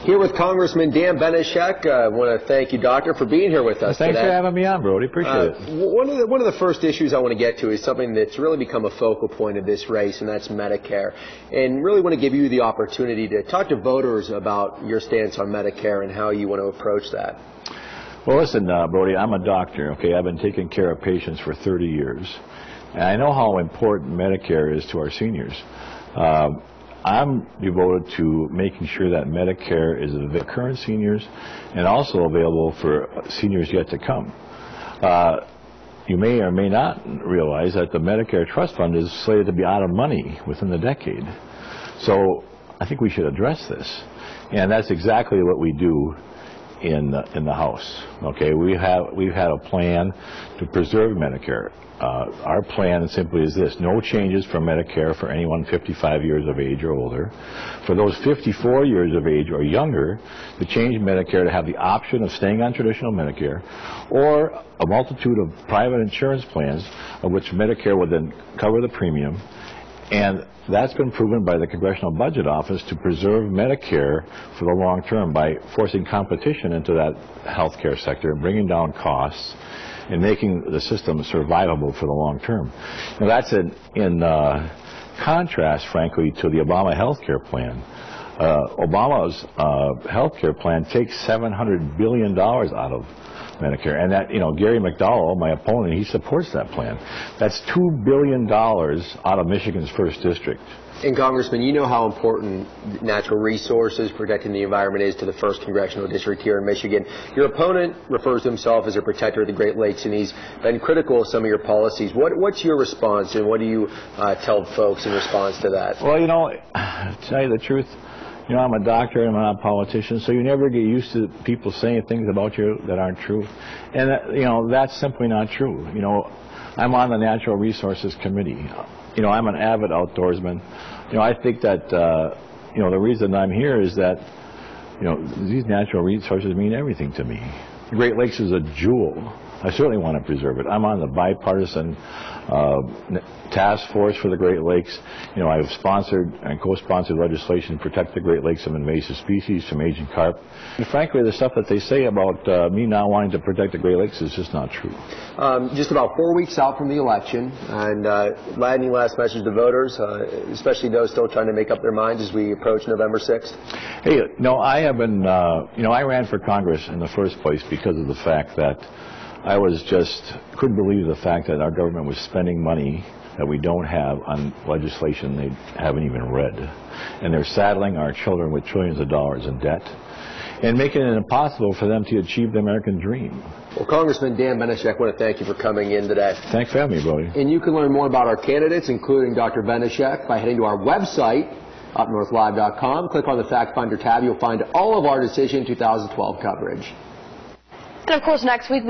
Here with Congressman Dan Benishek. I want to thank you, Doctor, for being here with us Thanks today. for having me on, Brody. Appreciate it. One of the first issues I want to get to is something that's really become a focal point of this race, and that's Medicare. And really want to give you the opportunity to talk to voters about your stance on Medicare and how you want to approach that. Well, listen, Brody, I'm a doctor, okay? I've been taking care of patients for 30 years. And I know how important Medicare is to our seniors. I'm devoted to making sure that Medicare is available for current seniors and also available for seniors yet to come. You may or may not realize that the Medicare Trust Fund is slated to be out of money within the decade. So I think we should address this. And that's exactly what we do in the House. Okay, we've had a plan to preserve Medicare. Our plan simply is this: no changes for Medicare for anyone 55 years of age or older. For those 54 years of age or younger, to change Medicare to have the option of staying on traditional Medicare or a multitude of private insurance plans of which Medicare would then cover the premium. And that's been proven by the Congressional Budget Office to preserve Medicare for the long term by forcing competition into that health care sector and bringing down costs and making the system survivable for the long term. Now, that's in contrast, frankly, to the Obama health care plan. Obama's health care plan takes $700 billion out of Medicare, and that, Gary McDowell, my opponent, he supports that plan. That's $2 billion out of Michigan's 1st District. And Congressman, you know how important natural resources, protecting the environment is to the 1st Congressional District here in Michigan. Your opponent refers to himself as a protector of the Great Lakes, and he's been critical of some of your policies. What's your response, and what do you tell folks in response to that? Well, to tell you the truth, I'm a doctor and I'm not a politician, so you never get used to people saying things about you that aren't true. And, that's simply not true. I'm on the Natural Resources Committee. I'm an avid outdoorsman. I think that, the reason I'm here is that, these natural resources mean everything to me. The Great Lakes is a jewel. I certainly want to preserve it. I'm on the bipartisan task force for the Great Lakes. I've sponsored and co-sponsored legislation to protect the Great Lakes from invasive species, from aging carp. And frankly, the stuff that they say about me not wanting to protect the Great Lakes is just not true. Just about 4 weeks out from the election, and any last message to voters, especially those still trying to make up their minds as we approach November 6th? Hey, I have been, I ran for Congress in the first place because of the fact that I couldn't believe the fact that our government was spending money that we don't have on legislation they haven't even read. And they're saddling our children with trillions of dollars in debt and making it impossible for them to achieve the American dream. Well, Congressman Dan Benishek, I want to thank you for coming in today. Thanks for having me, Brody. And you can learn more about our candidates, including Dr. Benishek, by heading to our website, upnorthlive.com. Click on the Fact Finder tab. You'll find all of our Decision 2012 coverage. And, of course, next week,